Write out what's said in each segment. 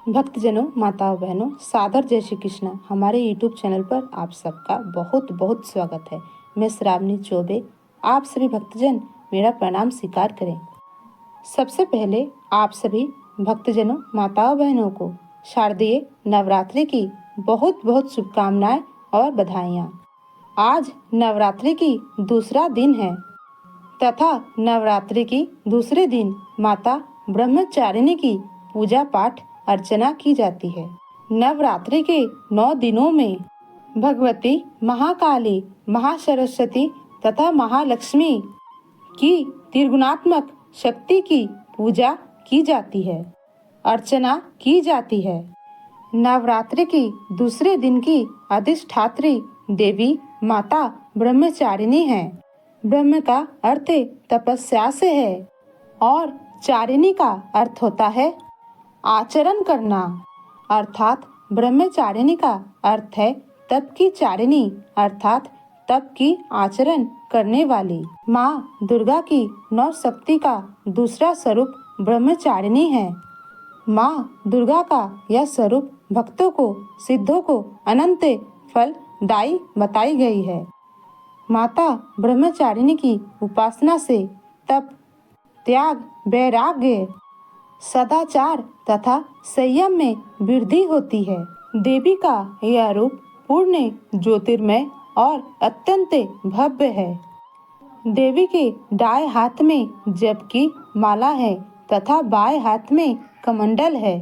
भक्तजनों, माताओं, बहनों, सादर जय श्री कृष्ण। हमारे यूट्यूब चैनल पर आप सबका बहुत बहुत स्वागत है। मैं श्रावणी चौबे, आप सभी भक्तजन मेरा प्रणाम स्वीकार करें। सबसे पहले आप सभी भक्तजनों, माताओं, बहनों को शारदीय नवरात्रि की बहुत बहुत शुभकामनाएं और बधाइयाँ। आज नवरात्रि की दूसरा दिन है तथा नवरात्रि की दूसरे दिन माता ब्रह्मचारिणी की पूजा पाठ अर्चना की जाती है। नवरात्रि के 9 दिनों में भगवती महाकाली, महासरस्वती तथा महालक्ष्मी की त्रिगुणात्मक शक्ति की पूजा की जाती है, अर्चना की जाती है। नवरात्रि की दूसरे दिन की अधिष्ठात्री देवी माता ब्रह्मचारिणी है। ब्रह्म का अर्थ तपस्या से है और चारिणी का अर्थ होता है आचरण करना, अर्थात ब्रह्मचारिणी का अर्थ है तप की चारिणी, अर्थात तप की आचरण करने वाली। माँ दुर्गा की 9 शक्ति का दूसरा स्वरूप ब्रह्मचारिणी है। माँ दुर्गा का यह स्वरूप भक्तों को, सिद्धों को अनंत फलदायी बताई गई है। माता ब्रह्मचारिणी की उपासना से तप, त्याग, वैराग्य, सदाचार तथा संयम में वृद्धि होती है। देवी का यह रूप पूर्ण ज्योतिर्मय और अत्यंत भव्य है। देवी के दाएं हाथ में जप की माला है तथा बाएं हाथ में कमंडल है।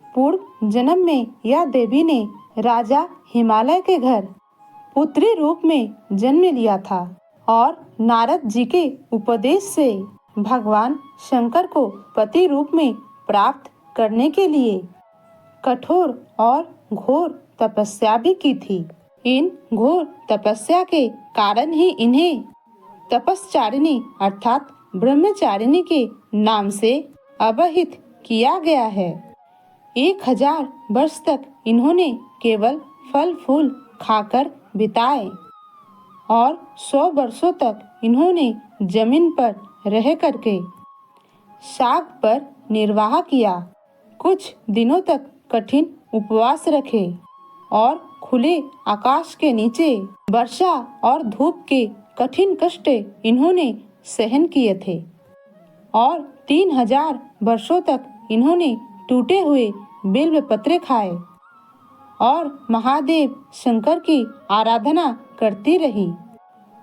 पूर्व जन्म में यह देवी ने राजा हिमालय के घर पुत्री रूप में जन्म लिया था और नारद जी के उपदेश से भगवान शंकर को पति रूप में प्राप्त करने के लिए कठोर और घोर तपस्या भी की थी। इन घोर तपस्या के कारण ही इन्हें तपस्चारिणी अर्थात ब्रह्मचारिणी के नाम से अभिहित किया गया है। 1000 वर्ष तक इन्होंने केवल फल फूल खाकर बिताए और 100 वर्षों तक इन्होंने जमीन पर रह करके शाक पर निर्वाह किया। कुछ दिनों तक कठिन उपवास रखे और खुले आकाश के नीचे वर्षा और धूप के कठिन कष्ट इन्होंने सहन किए थे और 3000 वर्षों तक इन्होंने टूटे हुए बिल्व पत्रे खाए और महादेव शंकर की आराधना करती रही।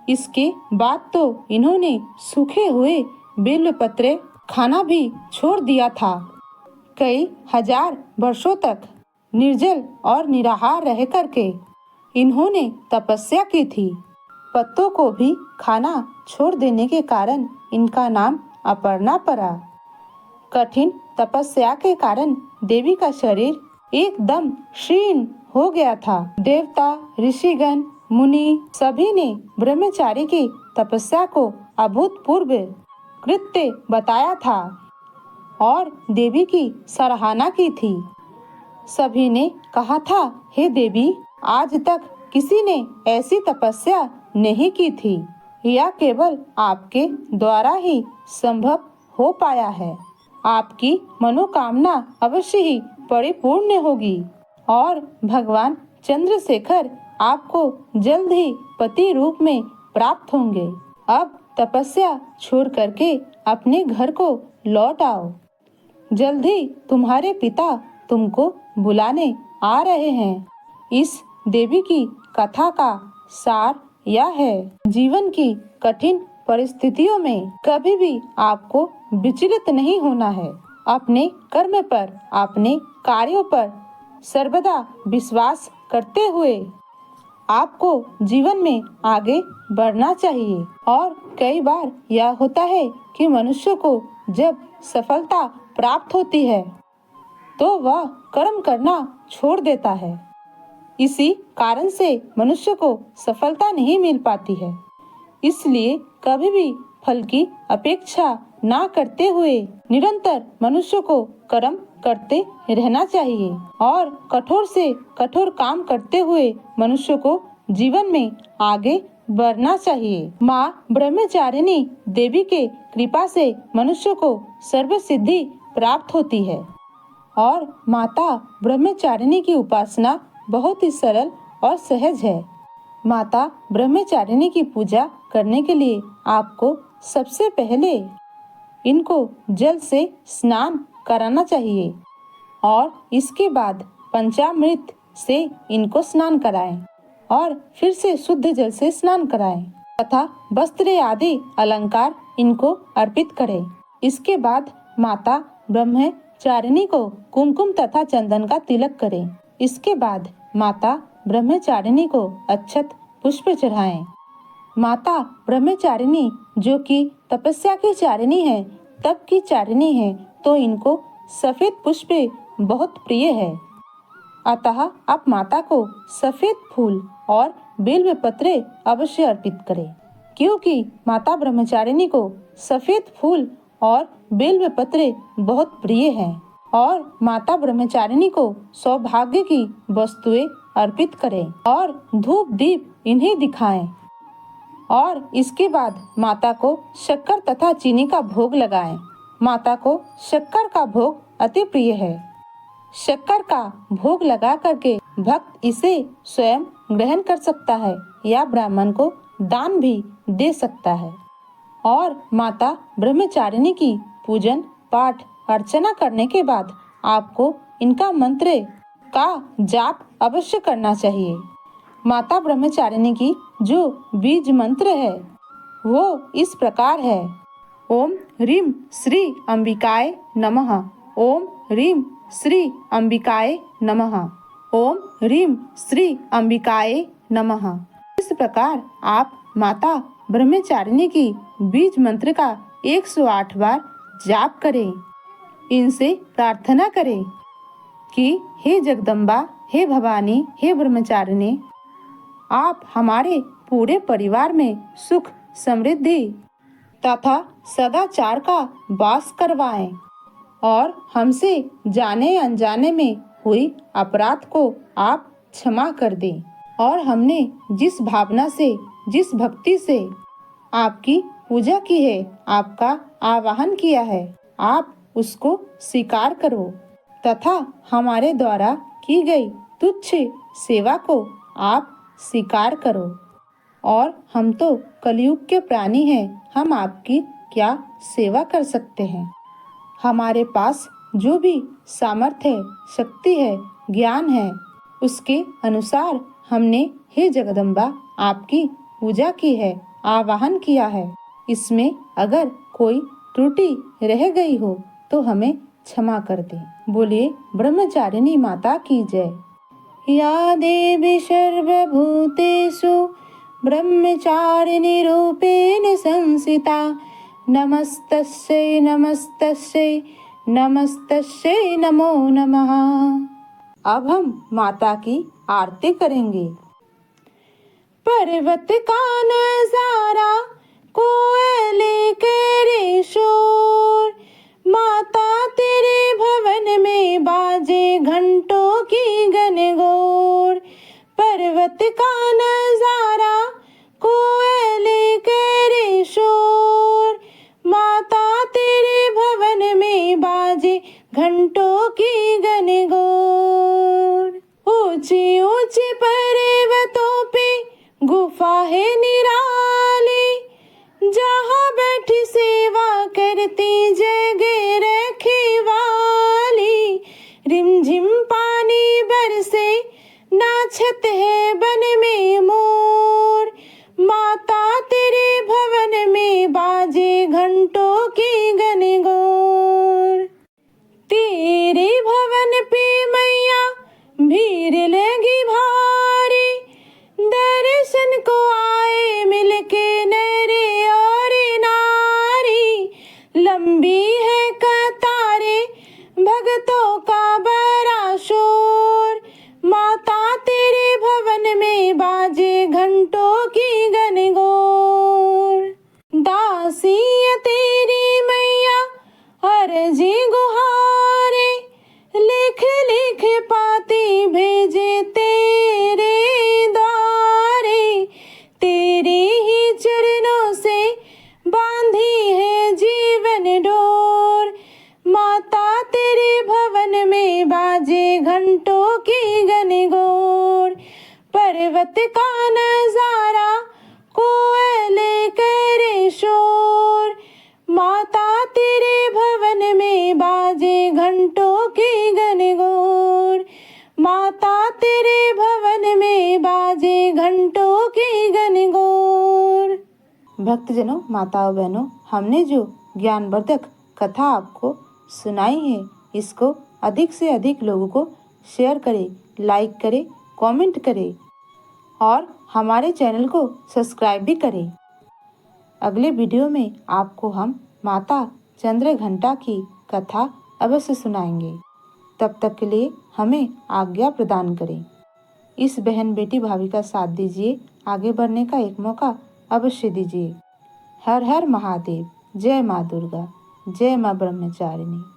इसके बाद तो इन्होंने सूखे हुए बिल्व पत्रे खाना भी छोड़ दिया था। कई हजार वर्षों तक निर्जल और निराहार रह करके इन्होंने तपस्या की थी। पत्तों को भी खाना छोड़ देने के कारण इनका नाम अपर्णा पड़ा। कठिन तपस्या के कारण देवी का शरीर एकदम क्षीण हो गया था। देवता, ऋषिगण, मुनि सभी ने ब्रह्मचारी की तपस्या को अभूतपूर्व कृत्य बताया था और देवी की सराहना की थी। सभी ने कहा था, हे देवी, आज तक किसी ने ऐसी तपस्या नहीं की थी। यह केवल आपके द्वारा ही संभव हो पाया है। आपकी मनोकामना अवश्य ही परिपूर्ण होगी और भगवान चंद्रशेखर आपको जल्द ही पति रूप में प्राप्त होंगे। अब तपस्या छोड़ करके अपने घर को लौट आओ। जल्द ही तुम्हारे पिता तुमको बुलाने आ रहे हैं। इस देवी की कथा का सार यह है, जीवन की कठिन परिस्थितियों में कभी भी आपको विचलित नहीं होना है। अपने कर्म पर, अपने कार्यों पर सर्वदा विश्वास करते हुए आपको जीवन में आगे बढ़ना चाहिए। और कई बार यह होता है कि मनुष्य को जब सफलता प्राप्त होती है तो वह कर्म करना छोड़ देता है। इसी कारण से मनुष्य को सफलता नहीं मिल पाती है। इसलिए कभी भी फल की अपेक्षा ना करते हुए निरंतर मनुष्य को कर्म करते रहना चाहिए और कठोर से कठोर काम करते हुए मनुष्य को जीवन में आगे बढ़ना चाहिए। माँ ब्रह्मचारिणी देवी के कृपा से मनुष्य को सर्व सिद्धि प्राप्त होती है। और माता ब्रह्मचारिणी की उपासना बहुत ही सरल और सहज है। माता ब्रह्मचारिणी की पूजा करने के लिए आपको सबसे पहले इनको जल से स्नान कराना चाहिए और इसके बाद पंचामृत से इनको स्नान कराएं और फिर से शुद्ध जल से स्नान कराएं तथा वस्त्र आदि अलंकार इनको अर्पित करें। इसके बाद माता ब्रह्मचारिणी को कुमकुम तथा चंदन का तिलक करें। इसके बाद माता ब्रह्मचारिणी को अक्षत पुष्प चढ़ाएं। माता ब्रह्मचारिणी जो कि तपस्या की चारिणी है, तप की चारिणी है, तो इनको सफेद पुष्प बहुत प्रिय है। अतः आप माता को सफेद फूल और बेल पत्र अवश्य अर्पित करें, क्योंकि माता ब्रह्मचारिणी को सफेद फूल और बेल पत्र बहुत प्रिय हैं। और माता ब्रह्मचारिणी को सौभाग्य की वस्तुएं अर्पित करें और धूप दीप इन्हें दिखाएं। और इसके बाद माता को शक्कर तथा चीनी का भोग लगाएं। माता को शक्कर का भोग अति प्रिय है। शक्कर का भोग लगा करके भक्त इसे स्वयं ग्रहण कर सकता है या ब्राह्मण को दान भी दे सकता है। और माता ब्रह्मचारिणी की पूजन पाठ अर्चना करने के बाद आपको इनका मंत्र का जाप अवश्य करना चाहिए। माता ब्रह्मचारिणी की जो बीज मंत्र है वो इस प्रकार है: ओम ह्रीं श्री अंबिकाय नमः। ओम ह्रीं श्री अंबिकाय नमः। ओम ह्रीं श्री अंबिकाय नमः। इस प्रकार आप माता ब्रह्मचारिणी की बीज मंत्र का 108 बार जाप करें। इनसे प्रार्थना करें कि हे जगदम्बा, हे भवानी, हे ब्रह्मचारिणी, आप हमारे पूरे परिवार में सुख समृद्धि तथा सदाचार का वास करवाएं और हमसे जाने अनजाने में हुई अपराध को आप क्षमा कर दें। और हमने जिस भावना से, जिस भक्ति से आपकी पूजा की है, आपका आवाहन किया है, आप उसको स्वीकार करो तथा हमारे द्वारा की गई तुच्छ सेवा को आप स्वीकार करो। और हम तो कलयुग के प्राणी हैं, हम आपकी क्या सेवा कर सकते हैं। हमारे पास जो भी सामर्थ्य है, शक्ति है, ज्ञान है, उसके अनुसार हमने हे जगदम्बा आपकी पूजा की है, आवाहन किया है। इसमें अगर कोई त्रुटि रह गई हो तो हमें क्षमा कर दें। बोलिए ब्रह्मचारिणी माता की जय। या देवी सर्वभूतेषु ब्रह्मचारिणी रूपेण संस्थिता नमस्तस्यै नमस्तस्यै नमस्तस्यै नमो नमः। अब हम माता की आरती करेंगे। पर्वत का नजारा कोयले के शोर, माता तेरे भवन में बाजे घंटों की गनगोर। पर्वत का नजारा कोयले के शोर, माता तेरे भवन में बाजे घंटों की गनगोर। ऊंची ऊंची पर्वतों पे गुफा है निराली, जहाँ बैठी सेवा करती जगह रखवाली। रिमझिम पानी बरसे नाचत है बन में मोर, माता तेरे भवन में बाजे घंटों की गनगोर। तेरे भवन पे मैया भीड़ लगी भारी, दर्शन को आए मिलके नरे और नारी। लंबी है कतारे भक्तों का बड़ा शोर, माता तेरे भवन में बाजे घंटों की गनगोर। दासी तेरी मैया अर्जी गुहारे, लिख लिख पाती भेजे तेरे द्वारे। तेरे ही चरणों से बांधी है जीवन डोर, माता तेरे भवन में रात का नजारा कोयले करे शोर, माता तेरे भवन में बाजे घंटों की गनगोर, माता तेरे भवन में बाजे घंटों की गनगोर। भक्तजनों, माताओं बहनों, हमने जो ज्ञानवर्धक कथा आपको सुनाई है, इसको अधिक से अधिक लोगों को शेयर करें, लाइक करें, कमेंट करें और हमारे चैनल को सब्सक्राइब भी करें। अगले वीडियो में आपको हम माता चंद्रघंटा की कथा अवश्य सुनाएंगे। तब तक के लिए हमें आज्ञा प्रदान करें। इस बहन बेटी भाभी का साथ दीजिए, आगे बढ़ने का एक मौका अवश्य दीजिए। हर हर महादेव। जय माँ दुर्गा, जय माँ ब्रह्मचारिणी।